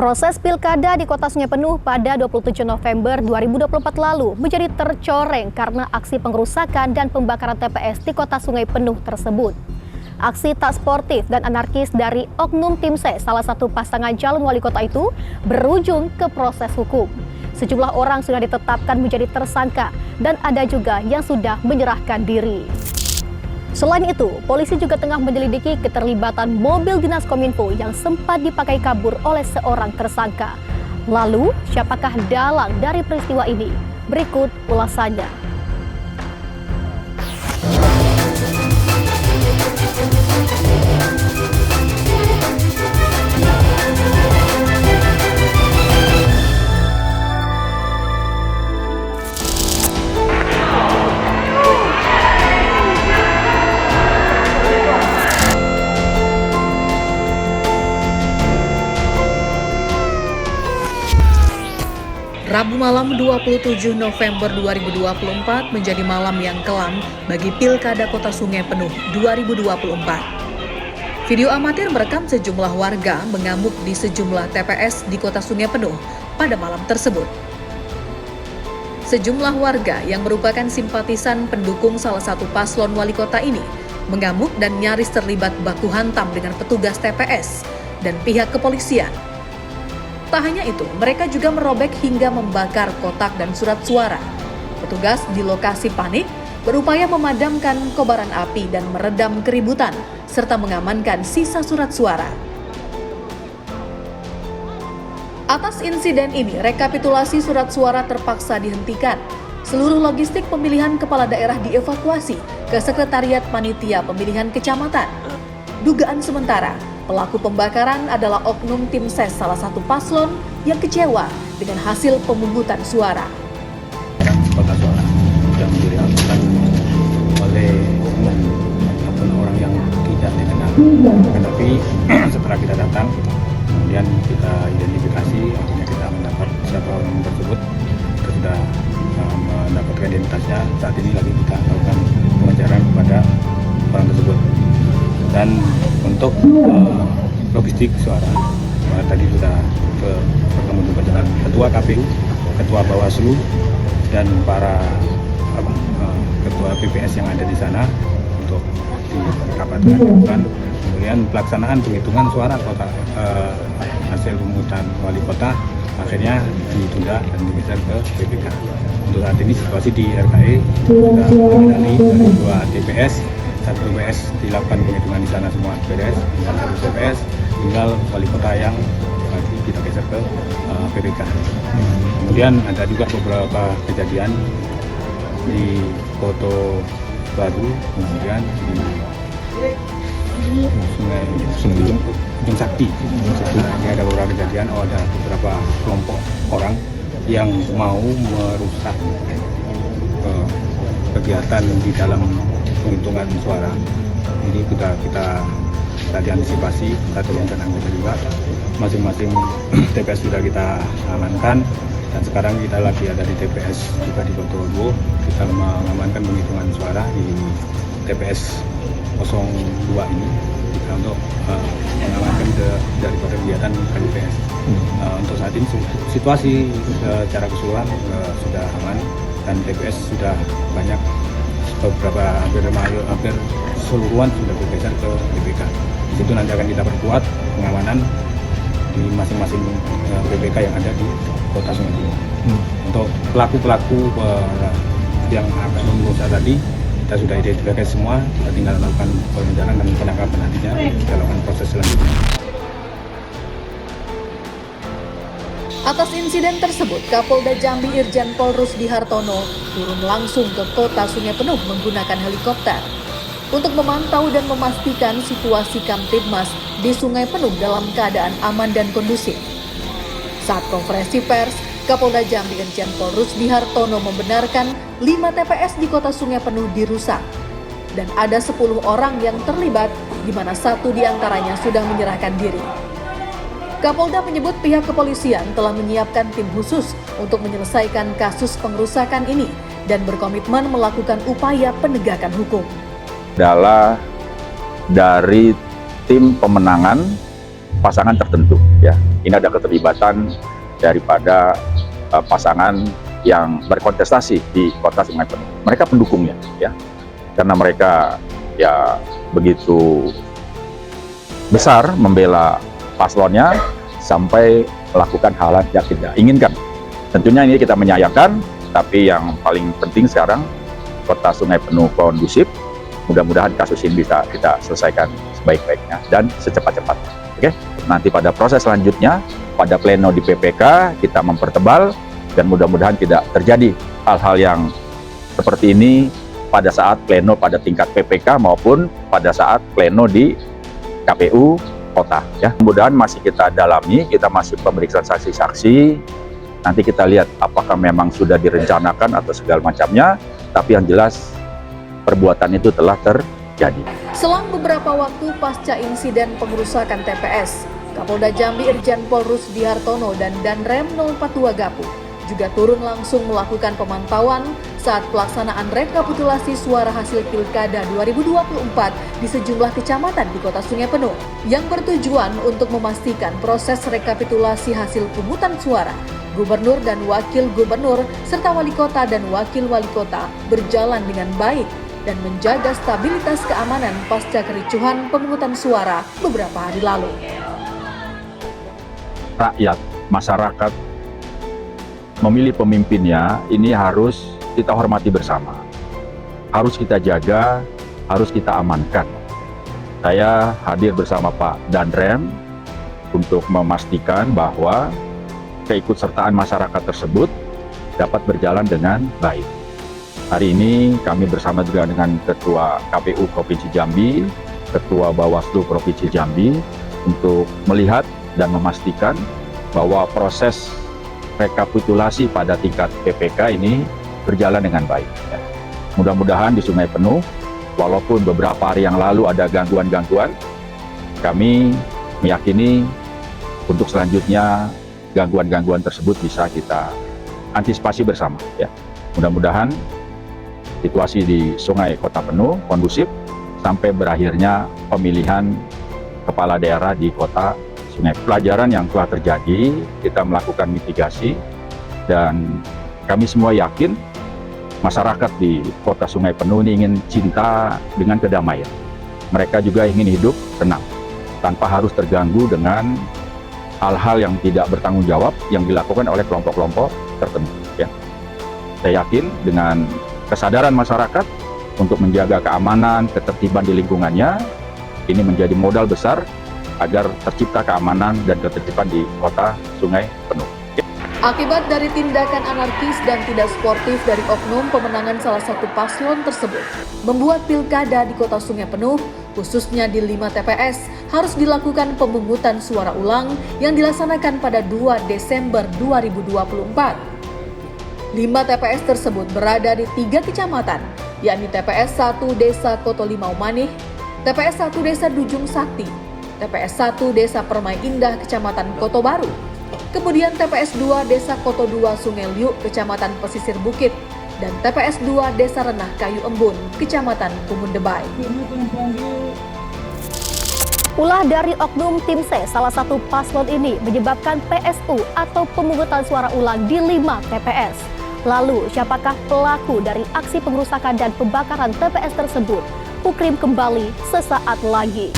Proses pilkada di Kota Sungai Penuh pada 27 November 2024 lalu menjadi tercoreng karena aksi pengerusakan dan pembakaran TPS di Kota Sungai Penuh tersebut. Aksi tak sportif dan anarkis dari oknum tim ses, salah satu pasangan calon wali kota itu, berujung ke proses hukum. Sejumlah orang sudah ditetapkan menjadi tersangka dan ada juga yang sudah menyerahkan diri. Selain itu, polisi juga tengah menyelidiki keterlibatan mobil dinas Kominfo yang sempat dipakai kabur oleh seorang tersangka. Lalu, siapakah dalang dari peristiwa ini? Berikut ulasannya. Rabu malam 27 November 2024 menjadi malam yang kelam bagi Pilkada Kota Sungai Penuh 2024. Video amatir merekam sejumlah warga mengamuk di sejumlah TPS di Kota Sungai Penuh pada malam tersebut. Sejumlah warga yang merupakan simpatisan pendukung salah satu paslon wali kota ini mengamuk dan nyaris terlibat baku hantam dengan petugas TPS dan pihak kepolisian. Tak hanya itu, mereka juga merobek hingga membakar kotak dan surat suara. Petugas di lokasi panik berupaya memadamkan kobaran api dan meredam keributan, serta mengamankan sisa surat suara. Atas insiden ini, rekapitulasi surat suara terpaksa dihentikan. Seluruh logistik pemilihan kepala daerah dievakuasi ke Sekretariat Panitia Pemilihan Kecamatan. Dugaan sementara, pelaku pembakaran adalah oknum tim ses salah satu paslon yang kecewa dengan hasil pemungutan suara. Kotak suara yang dilakukan oleh orang yang tidak dikenal. Tetapi setelah kita datang, kemudian kita identifikasi, akhirnya kita mendapat siapa orang tersebut. Kita sudah mendapatkan identitasnya. Saat ini lagi kita lakukan pengejaran kepada orang tersebut. Dan untuk logistik suara, tadi sudah bertemu dengan Ketua KPU, Ketua Bawaslu, dan para Ketua PPS yang ada di sana untuk dirapatkan. Kemudian pelaksanaan penghitungan suara hasil pemungutan wali kota akhirnya ditunda dan digeser ke PPK. Untuk saat ini situasi di RKE sudah terkendali dari 2 TPS. Satu TPS dilakukan penghitungan di sana semua beres, dan satu TPS tinggal wali kota yang lagi kita geser ke PPK. Kemudian ada juga beberapa kejadian di Koto Baru, kemudian di Ujung Sakti. Ini ada beberapa kejadian, ada beberapa kelompok orang yang mau merusak kegiatan di dalam penghitungan suara. Jadi kita tadi antisipasi, kita turunkan anggota juga. Masing-masing TPS sudah kita amankan, dan sekarang kita lagi ada di TPS juga di Koto. Kita mengamankan penghitungan suara di TPS 02 ini kita untuk mengamankan dari kegiatan KPPS. Untuk saat ini situasi secara keseluruhan sudah aman, dan TPS sudah banyak, beberapa hampir keseluruhan sudah bergeser ke PPK. Di situ nanti akan kita perkuat pengamanan di masing-masing PPK yang ada di Kota Sungai Penuh. Untuk pelaku-pelaku yang akan merusak tadi, kita sudah identifikasi semua, kita tinggal melakukan pengejaran dan penangkapan nantinya, kita lakukan proses selanjutnya. Atas insiden tersebut, Kapolda Jambi Irjen Pol Rusdi Hartono turun langsung ke Kota Sungai Penuh menggunakan helikopter untuk memantau dan memastikan situasi Kamtibmas di Sungai Penuh dalam keadaan aman dan kondusif. Saat konferensi pers, Kapolda Jambi Irjen Pol Rusdi Hartono membenarkan 5 TPS di Kota Sungai Penuh dirusak dan ada 10 orang yang terlibat, di mana 1 diantaranya sudah menyerahkan diri. Kapolda menyebut pihak kepolisian telah menyiapkan tim khusus untuk menyelesaikan kasus pengerusakan ini dan berkomitmen melakukan upaya penegakan hukum. Adalah dari tim pemenangan pasangan tertentu ya. Ini ada keterlibatan daripada pasangan yang berkontestasi di Kota Sungai Penuh. Mereka pendukungnya ya. Karena mereka ya begitu besar membela paslonnya sampai melakukan hal yang tidak inginkan. Tentunya ini kita menyayangkan, tapi yang paling penting sekarang Kota Sungai Penuh kondusif. Mudah-mudahan kasus ini bisa kita selesaikan sebaik-baiknya dan secepat-cepatnya. Oke, nanti pada proses selanjutnya, pada pleno di PPK kita mempertebal dan mudah-mudahan tidak terjadi hal-hal yang seperti ini pada saat pleno pada tingkat PPK maupun pada saat pleno di KPU Kota. Ya, mudah-mudahan masih kita dalami, kita masih pemeriksaan saksi-saksi. Nanti kita lihat apakah memang sudah direncanakan atau segala macamnya. Tapi yang jelas perbuatan itu telah terjadi. Selang beberapa waktu pasca insiden pengerusakan TPS, Kapolda Jambi Irjen Pol Rusdi Hartono dan Danrem 042 Gapuh juga turun langsung melakukan pemantauan saat pelaksanaan rekapitulasi suara hasil Pilkada 2024 di sejumlah kecamatan di Kota Sungai Penuh yang bertujuan untuk memastikan proses rekapitulasi hasil pungutan suara Gubernur dan Wakil Gubernur serta Wali Kota dan Wakil Wali Kota berjalan dengan baik dan menjaga stabilitas keamanan pasca kericuhan pemungutan suara beberapa hari lalu. Rakyat, masyarakat memilih pemimpinnya, ini harus kita hormati bersama. Harus kita jaga, harus kita amankan. Saya hadir bersama Pak Danrem untuk memastikan bahwa keikutsertaan masyarakat tersebut dapat berjalan dengan baik. Hari ini kami bersama juga dengan Ketua KPU Provinsi Jambi, Ketua Bawaslu Provinsi Jambi untuk melihat dan memastikan bahwa proses rekapitulasi pada tingkat PPK ini berjalan dengan baik. Mudah-mudahan di Sungai Penuh, walaupun beberapa hari yang lalu ada gangguan-gangguan, kami meyakini untuk selanjutnya gangguan-gangguan tersebut bisa kita antisipasi bersama. Ya. Mudah-mudahan situasi di Sungai Kota Penuh kondusif sampai berakhirnya pemilihan kepala daerah di Kota Sungai. Pelajaran yang telah terjadi, kita melakukan mitigasi dan kami semua yakin masyarakat di Kota Sungai Penuh ini ingin cinta dengan kedamaian. Mereka juga ingin hidup tenang tanpa harus terganggu dengan hal-hal yang tidak bertanggung jawab yang dilakukan oleh kelompok-kelompok tertentu. Ya. Saya yakin dengan kesadaran masyarakat untuk menjaga keamanan, ketertiban di lingkungannya, ini menjadi modal besar agar tercipta keamanan dan ketertiban di Kota Sungai Penuh. Akibat dari tindakan anarkis dan tidak sportif dari oknum pemenangan salah satu paslon tersebut, membuat pilkada di Kota Sungai Penuh, khususnya di 5 TPS, harus dilakukan pemungutan suara ulang yang dilaksanakan pada 2 Desember 2024. 5 TPS tersebut berada di 3 kecamatan, yakni TPS 1 Desa Koto Limau Manih, TPS 1 Desa Dujung Sakti, TPS 1 Desa Permai Indah Kecamatan Koto Baru, kemudian TPS 2 Desa Koto 2 Sungai Liuk Kecamatan Pesisir Bukit, dan TPS 2 Desa Renah Kayu Embun Kecamatan Kumundebai. Ulah dari oknum tim C, salah satu paslon ini menyebabkan PSU atau pemungutan suara ulang di 5 TPS. Lalu, siapakah pelaku dari aksi pengerusakan dan pembakaran TPS tersebut? Ukrim kembali sesaat lagi.